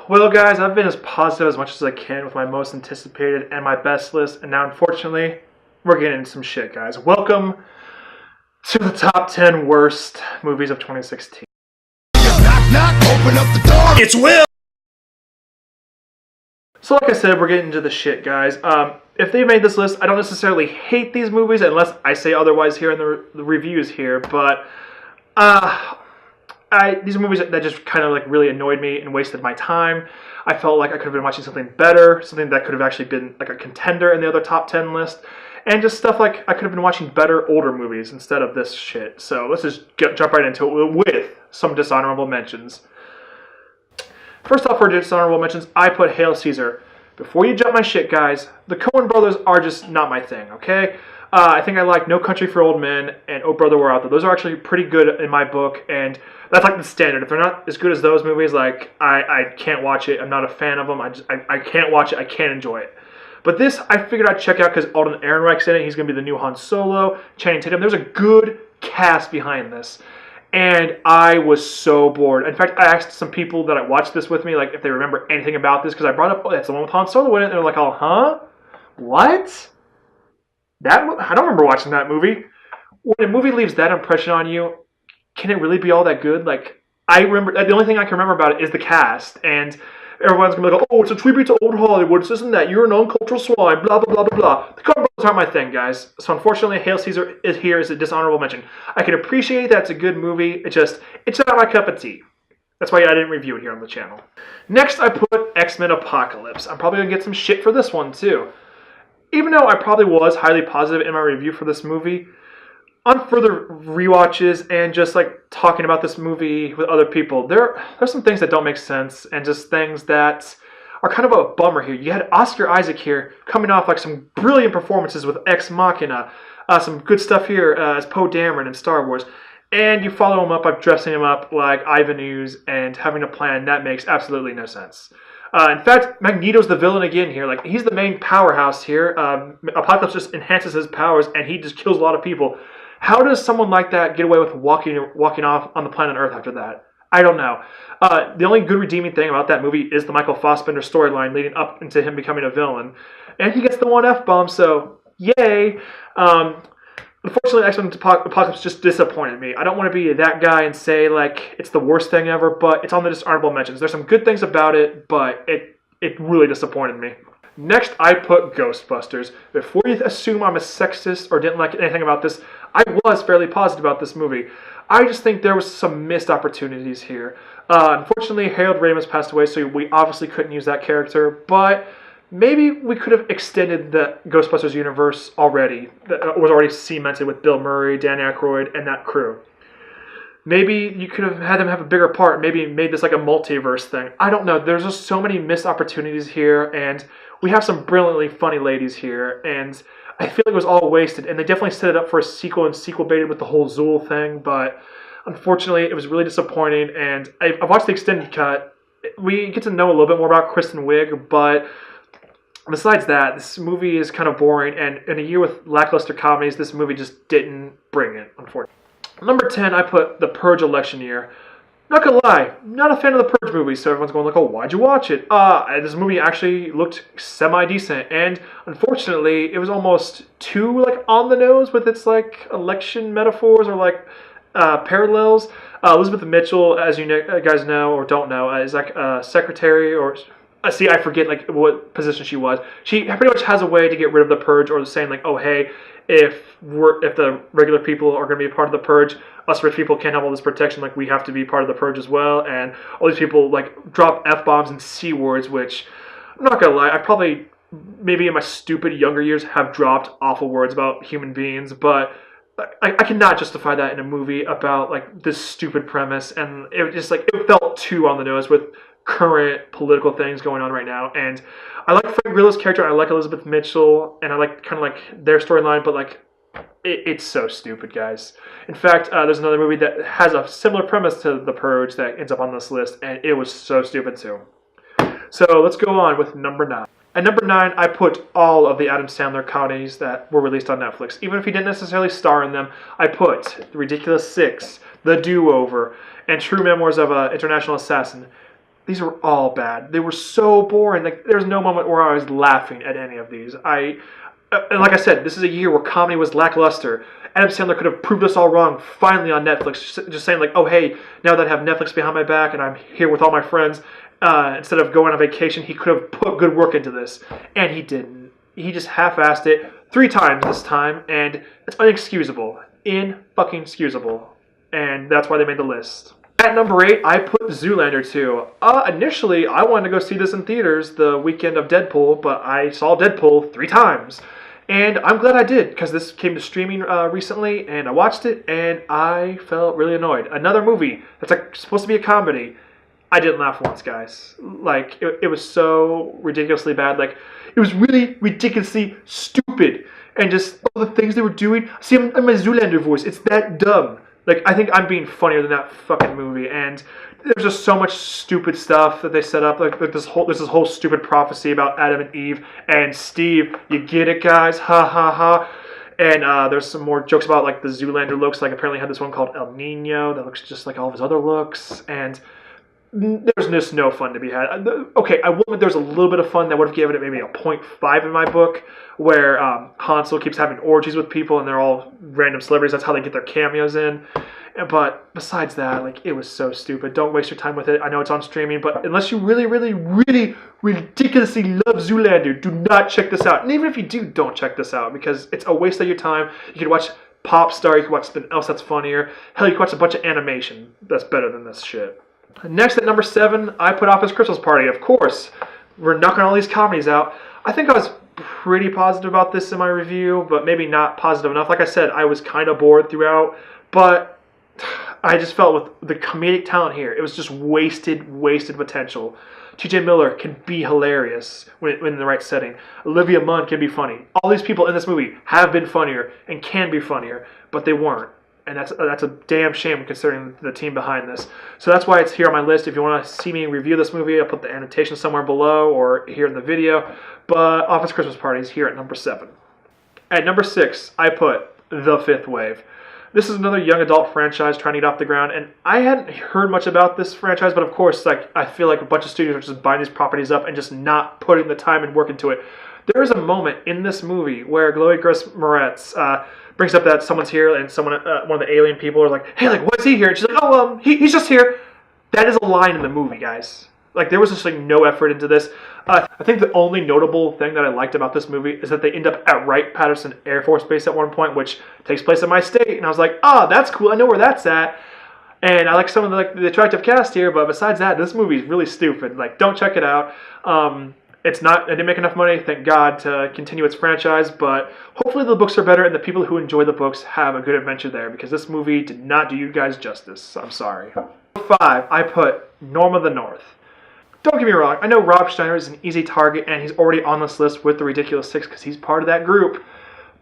Well, guys, I've been as positive as much as I can with my most anticipated and my best list, and now, unfortunately, we're getting into some shit, guys. Welcome to the top 10 worst movies of 2016. Knock, knock, open up the door. It's Will! So, like I said, we're getting into the shit, guys. If they made this list, I don't necessarily hate these movies, unless I say otherwise here in the reviews here, but these are movies that just kind of like really annoyed me and wasted my time. I felt like I could have been watching something better, something that could have actually been like a contender in the other top 10 list, and just stuff like I could have been watching better older movies instead of this shit. So let's just jump right into it with some dishonorable mentions. First off, for dishonorable mentions, I put Hail Caesar. Before you jump my shit, guys, the Coen brothers are just not my thing, okay? I think I like No Country for Old Men and Oh Brother, We're Out There. Those are actually pretty good in my book, and that's like the standard. If they're not as good as those movies, like, I can't watch it. I'm not a fan of them. I can't watch it. I can't enjoy it. But this, I figured I'd check out because Alden Ehrenreich's in it. He's going to be the new Han Solo. Channing Tatum. There's a good cast behind this. And I was so bored. In fact, I asked some people that I watched this with me, like, if they remember anything about this, because I brought up, oh, that's the one with Han Solo in it, and they're like, oh, huh? What? I don't remember watching that movie. When a movie leaves that impression on you, can it really be all that good? Like, I remember, the only thing I can remember about it is the cast, and everyone's gonna be like, oh, it's a tribute to old Hollywood, it's this and that, you're an uncultural swine, blah, blah, blah, blah, blah. The Coen brothers aren't my thing, guys. So unfortunately, Hail Caesar is here as a dishonorable mention. I can appreciate that it's a good movie, it's not my cup of tea. That's why I didn't review it here on the channel. Next, I put X-Men Apocalypse. I'm probably gonna get some shit for this one, too. Even though I probably was highly positive in my review for this movie, on further rewatches and just like talking about this movie with other people, there's some things that don't make sense and just things that are kind of a bummer here. You had Oscar Isaac here coming off like some brilliant performances with Ex Machina, some good stuff here as Poe Dameron in Star Wars, and you follow him up by dressing him up like Ivan Ooze and having a plan that makes absolutely no sense. In fact, Magneto's the villain again here. Like, he's the main powerhouse here. Apocalypse just enhances his powers, and he just kills a lot of people. How does someone like that get away with walking off on the planet Earth after that? I don't know. The only good redeeming thing about that movie is the Michael Fassbender storyline leading up into him becoming a villain. And he gets the one F-bomb, so yay. Unfortunately, X-Men Apocalypse just disappointed me. I don't want to be that guy and say, like, it's the worst thing ever, but it's on the dishonorable mentions. There's some good things about it, but it really disappointed me. Next, I put Ghostbusters. Before you assume I'm a sexist or didn't like anything about this, I was fairly positive about this movie. I just think there was some missed opportunities here. Unfortunately, Harold Ramis passed away, so we obviously couldn't use that character, but maybe we could have extended the Ghostbusters universe already. That was already cemented with Bill Murray, Dan Aykroyd, and that crew. Maybe you could have had them have a bigger part, maybe made this like a multiverse thing. I don't know. There's just so many missed opportunities here, and we have some brilliantly funny ladies here, and I feel like it was all wasted, and they definitely set it up for a sequel and sequel baited with the whole Zool thing, but unfortunately it was really disappointing, and I've watched the extended cut. We get to know a little bit more about Kristen Wiig, but besides that, this movie is kind of boring, and in a year with lackluster comedies, this movie just didn't bring it, unfortunately. Number 10, I put The Purge election year. Not gonna lie, not a fan of the Purge movies, so everyone's going like, oh, why'd you watch it? This movie actually looked semi-decent, and unfortunately, it was almost too, like, on the nose with its, like, election metaphors or, like, parallels. Elizabeth Mitchell, as you guys know or don't know, is, like, secretary or... see, I forget, like, what position she was. She pretty much has a way to get rid of the Purge, or saying, like, oh, hey, if the regular people are going to be a part of the Purge, us rich people can't have all this protection, like, we have to be part of the Purge as well, and all these people, like, drop F-bombs and C-words, which, I'm not going to lie, I probably, maybe in my stupid younger years, have dropped awful words about human beings, but I cannot justify that in a movie about, like, this stupid premise, and it just, like, it felt too on the nose with current political things going on right now, and I like Frank Grillo's character, I like Elizabeth Mitchell, and I like kind of like their storyline, but like it's so stupid, guys. In fact, there's another movie that has a similar premise to The Purge that ends up on this list, and it was so stupid too. So let's go on with number 9. At number 9, I put all of the Adam Sandler comedies that were released on Netflix. Even if he didn't necessarily star in them, I put The Ridiculous Six, The Do-Over, and True Memoirs of an International Assassin. these were all bad. They were so boring. Like, there's no moment where I was laughing at any of these. And like I said, this is a year where comedy was lackluster. Adam Sandler could have proved us all wrong finally on Netflix. Just saying, like, oh, hey, now that I have Netflix behind my back and I'm here with all my friends, instead of going on vacation, he could have put good work into this. And he didn't. He just half-assed it 3 times this time, and it's unexcusable. In-fucking-excusable. And that's why they made the list. At number 8, I put Zoolander 2. Initially, I wanted to go see this in theaters the weekend of Deadpool, but I saw Deadpool 3 times. And I'm glad I did, because this came to streaming recently, and I watched it, and I felt really annoyed. Another movie that's like supposed to be a comedy. I didn't laugh once, guys. Like, it was so ridiculously bad. Like, it was really ridiculously stupid. And just all the things they were doing. See, I'm in my Zoolander voice. It's that dumb. Like, I think I'm being funnier than that fucking movie. And there's just so much stupid stuff that they set up. Like there's this whole stupid prophecy about Adam and Eve and Steve. You get it, guys? Ha ha ha. And there's some more jokes about like the Zoolander looks. Like apparently had this one called El Nino that looks just like all of his other looks. And there's just no fun to be had. Okay, I will admit there's a little bit of fun that would have given it maybe a 0.5 in my book, where Hansel keeps having orgies with people and they're all random celebrities. That's how they get their cameos in. But besides that, like, it was so stupid. Don't waste your time with it. I know it's on streaming, but unless you really, really, really ridiculously love Zoolander, do not check this out. And even if you do, don't check this out, because it's a waste of your time. You can watch Pop Star, you can watch something else that's funnier. Hell, you can watch a bunch of animation that's better than this shit. Next at number 7, I put Office Christmas Party. Of course, we're knocking all these comedies out. I think I was pretty positive about this in my review, but maybe not positive enough. Like I said, I was kind of bored throughout, but I just felt with the comedic talent here, it was just wasted potential. T.J. Miller can be hilarious when in the right setting. Olivia Munn can be funny. All these people in this movie have been funnier and can be funnier, but they weren't. And that's a damn shame considering the team behind this. So that's why it's here on my list. If you want to see me review this movie, I'll put the annotation somewhere below or here in the video. But Office Christmas Party is here at number 7. At number 6, I put The Fifth Wave. This is another young adult franchise trying to get off the ground, and I hadn't heard much about this franchise, but of course, like, I feel like a bunch of studios are just buying these properties up and just not putting the time and work into it. There is a moment in this movie where Chloe Grace Moretz brings up that someone's here, and someone, one of the alien people, are like, "Hey, like, why is he here?" And she's like, "Oh, he's just here." That is a line in the movie, guys. Like, there was just like no effort into this. I think the only notable thing that I liked about this movie is that they end up at Wright-Patterson Air Force Base at one point, which takes place in my state, and I was like, "Oh, that's cool. I know where that's at." And I like some of the attractive cast here, but besides that, this movie is really stupid. Like, don't check it out. It didn't make enough money, thank God, to continue its franchise, but hopefully the books are better and the people who enjoy the books have a good adventure there, because this movie did not do you guys justice. I'm sorry. 5, I put Norm of the North. Don't get me wrong, I know Rob Schneider is an easy target and he's already on this list with the Ridiculous Six because he's part of that group,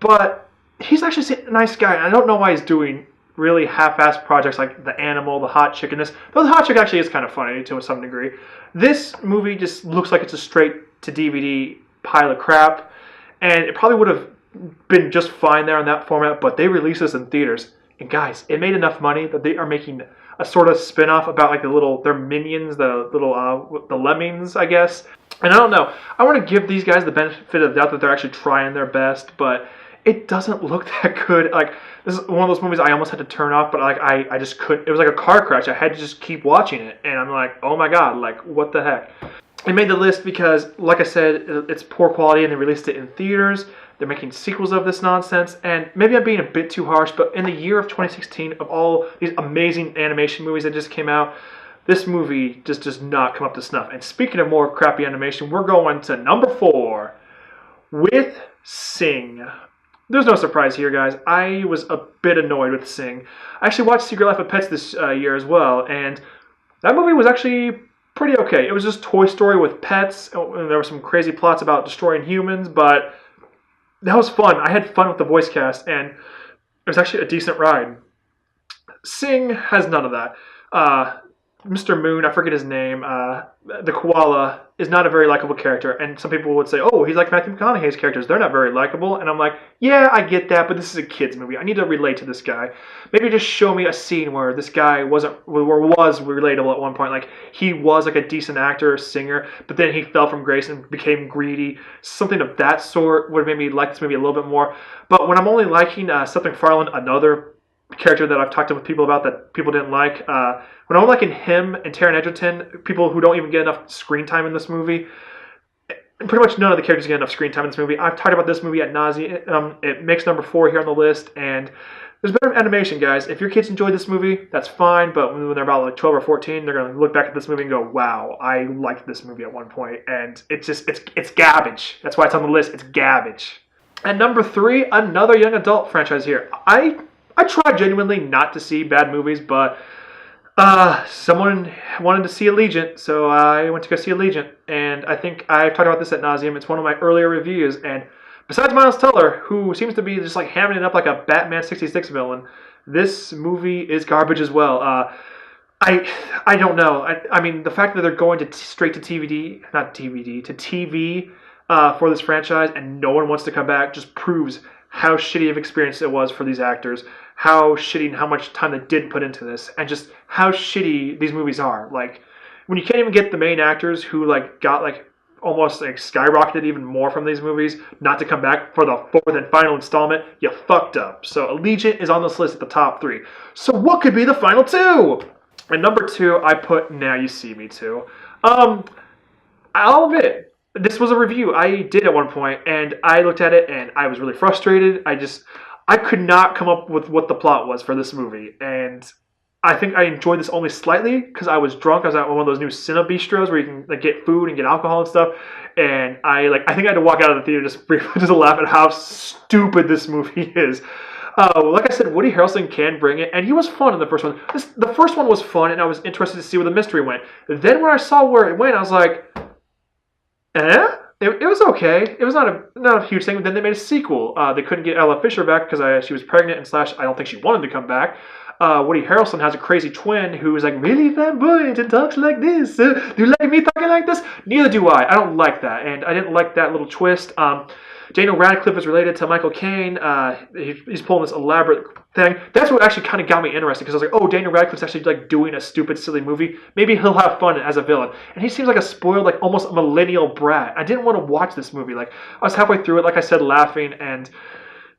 but he's actually a nice guy, and I don't know why he's doing really half-assed projects like The Animal, The Hot Chick, and this. Though The Hot Chick actually is kind of funny to some degree. This movie just looks like it's a straight-to-DVD pile of crap, and it probably would have been just fine there in that format, but they released this in theaters, and guys, it made enough money that they are making a sort of spin-off about like their minions, the lemmings, I guess. And I don't know, I want to give these guys the benefit of the doubt that they're actually trying their best, but it doesn't look that good. Like, this is one of those movies I almost had to turn off, but like I just couldn't. It was like a car crash. I had to just keep watching it, and I'm like, oh my god, like, what the heck? It made the list because, like I said, it's poor quality, and they released it in theaters. They're making sequels of this nonsense, and maybe I'm being a bit too harsh, but in the year of 2016, of all these amazing animation movies that just came out, this movie just does not come up to snuff. And speaking of more crappy animation, we're going to number 4 with Sing. There's no surprise here, guys. I was a bit annoyed with Sing. I actually watched Secret Life of Pets this year as well, and that movie was actually pretty okay. It was just Toy Story with pets, and there were some crazy plots about destroying humans, but that was fun. I had fun with the voice cast, and it was actually a decent ride. Sing has none of that. Mr. Moon, I forget his name, the koala, is not a very likable character. And some people would say, oh, he's like Matthew McConaughey's characters. They're not very likable. And I'm like, yeah, I get that, but this is a kid's movie. I need to relate to this guy. Maybe just show me a scene where this guy was relatable at one point. Like, he was like a decent actor or singer, but then he fell from grace and became greedy. Something of that sort would have made me like this movie a little bit more. But when I'm only liking Seth MacFarlane, another character that I've talked to with people about that people didn't like, when I'm liking him and Taron Egerton, people who don't even get enough screen time in this movie, pretty much none of the characters get enough screen time in this movie. I've talked about this movie at nauseam. It makes number 4 here on the list, and there's better animation, guys. If your kids enjoy this movie, that's fine, but when they're about like 12 or 14, they're going to look back at this movie and go, wow, I liked this movie at one point, and it's garbage. That's why it's on the list. It's garbage. And number 3, another young adult franchise here. I try genuinely not to see bad movies, but someone wanted to see Allegiant, so I went to go see Allegiant. And I think I've talked about this at nauseum. It's one of my earlier reviews. And besides Miles Teller, who seems to be just like hamming it up like a Batman 66 villain, this movie is garbage as well. I don't know. I mean, the fact that they're going to straight to TV for this franchise and no one wants to come back just proves how shitty of experience it was for these actors, how shitty and how much time they did put into this, and just how shitty these movies are. Like, when you can't even get the main actors who like got like almost like skyrocketed even more from these movies not to come back for the 4th and final installment, you fucked up. So Allegiant is on this list at the top 3. So what could be the final 2? And number 2, I put Now You See Me 2. I'll admit, this was a review I did at one point, and I looked at it and I was really frustrated. I could not come up with what the plot was for this movie, and I think I enjoyed this only slightly because I was drunk. I was at one of those new Cine Bistros where you can like get food and get alcohol and stuff, and I think I had to walk out of the theater just to laugh at how stupid this movie is. Like I said, Woody Harrelson can bring it, and he was fun in the first one. The first one was fun, and I was interested to see where the mystery went. Then when I saw where it went, I was like, It was okay. It was not a huge thing. But then they made a sequel. They couldn't get Ella Fisher back because she was pregnant and / I don't think she wanted to come back. Woody Harrelson has a crazy twin who is like really flamboyant and talks like this. Do you like me talking like this? Neither do I. I don't like that, and I didn't like that little twist. Daniel Radcliffe is related to Michael Caine. He's pulling this elaborate thing. That's what actually kind of got me interested because I was like, oh, Daniel Radcliffe's actually like doing a stupid, silly movie. Maybe he'll have fun as a villain. And he seems like a spoiled, like almost millennial brat. I didn't want to watch this movie. Like I was halfway through it, like I said, laughing, and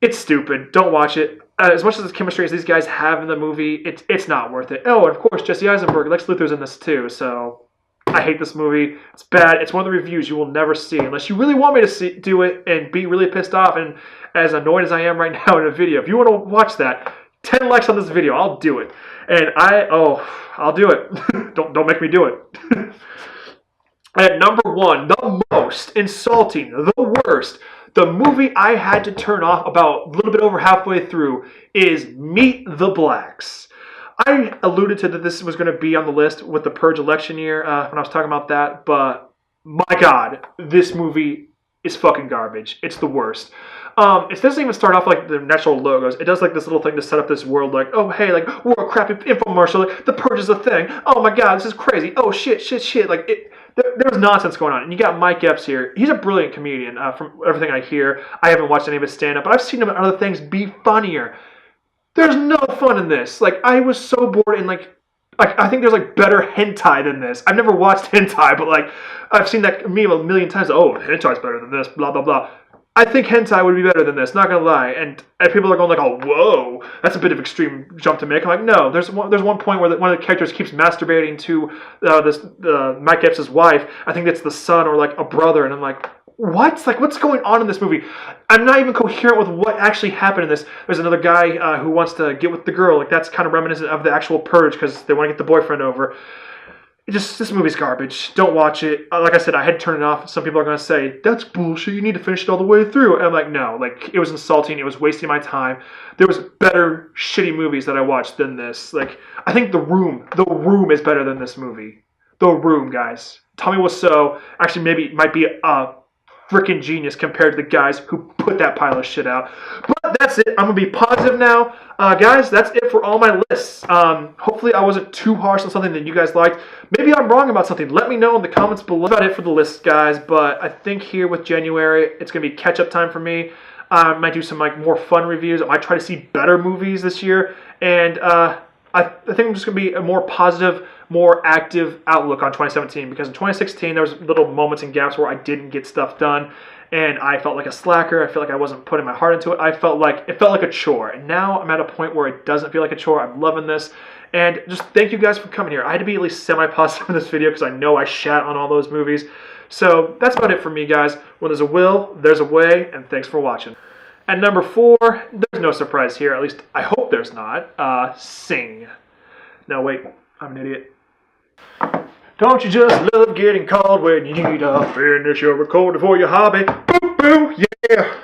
it's stupid. Don't watch it. As much as the chemistry as these guys have in the movie, it's not worth it. Oh, and of course, Jesse Eisenberg, Lex Luthor's in this too, so I hate this movie. It's bad. It's one of the reviews you will never see unless you really want me to do it and be really pissed off and as annoyed as I am right now in a video. If you want to watch that, 10 likes on this video. I'll do it. And I'll do it. Don't make me do it. At number 1, the most insulting, the worst, the movie I had to turn off about a little bit over halfway through is Meet the Blacks. I alluded to that this was going to be on the list with the Purge election year when I was talking about that, but my God, this movie is fucking garbage. It's the worst. It doesn't even start off like the natural logos. It does like this little thing to set up this world like, oh, hey, like, we're a crappy infomercial. Like, the Purge is a thing. Oh my God, this is crazy. Oh, shit. Like, there was nonsense going on. And you got Mike Epps here. He's a brilliant comedian from everything I hear. I haven't watched any of his stand-up, but I've seen him in other things be funnier. There's no fun in this. Like, I was so bored and like I think there's like better hentai than this. I've never watched hentai, but like I've seen that meme a million times. Oh, hentai's better than this, blah, blah, blah. I think hentai would be better than this, not gonna lie. And people are going like, oh, whoa, that's a bit of extreme jump to make. I'm like, no, there's one point where one of the characters keeps masturbating to Mike Epps' wife. I think that's the son or like a brother, and I'm like, what? Like, what's going on in this movie? I'm not even coherent with what actually happened in this. There's another guy who wants to get with the girl. Like, that's kind of reminiscent of the actual Purge because they want to get the boyfriend over. This movie's garbage. Don't watch it. Like I said, I had to turn it off. Some people are going to say, that's bullshit. You need to finish it all the way through. And I'm like, no. Like, it was insulting. It was wasting my time. There was better shitty movies that I watched than this. Like, I think The Room is better than this movie. The Room, guys. Tommy Wiseau actually maybe might be freaking genius compared to the guys who put that pile of shit out. But that's it. I'm going to be positive now. Guys, that's it for all my lists. Hopefully I wasn't too harsh on something that you guys liked. Maybe I'm wrong about something. Let me know in the comments below. That's about it for the list, guys. But I think here with January, it's going to be catch-up time for me. I might do some more fun reviews. I might try to see better movies this year. And I think I'm just going to be a more positive, more active outlook on 2017, because in 2016 there was little moments and gaps where I didn't get stuff done and I felt like a slacker. I felt like I wasn't putting my heart into it. It felt like a chore, and now I'm at a point where it doesn't feel like a chore. I'm loving this, and just thank you guys for coming here. I had to be at least semi-positive in this video because I know I shat on all those movies. So that's about it for me, guys. When there's a will, there's a way, and thanks for watching. At number 4, there's no surprise here. At least I hope there's not. Sing. No, wait. I'm an idiot. Don't you just love getting called when you need a finish your recording for your hobby? Boo, boo, yeah.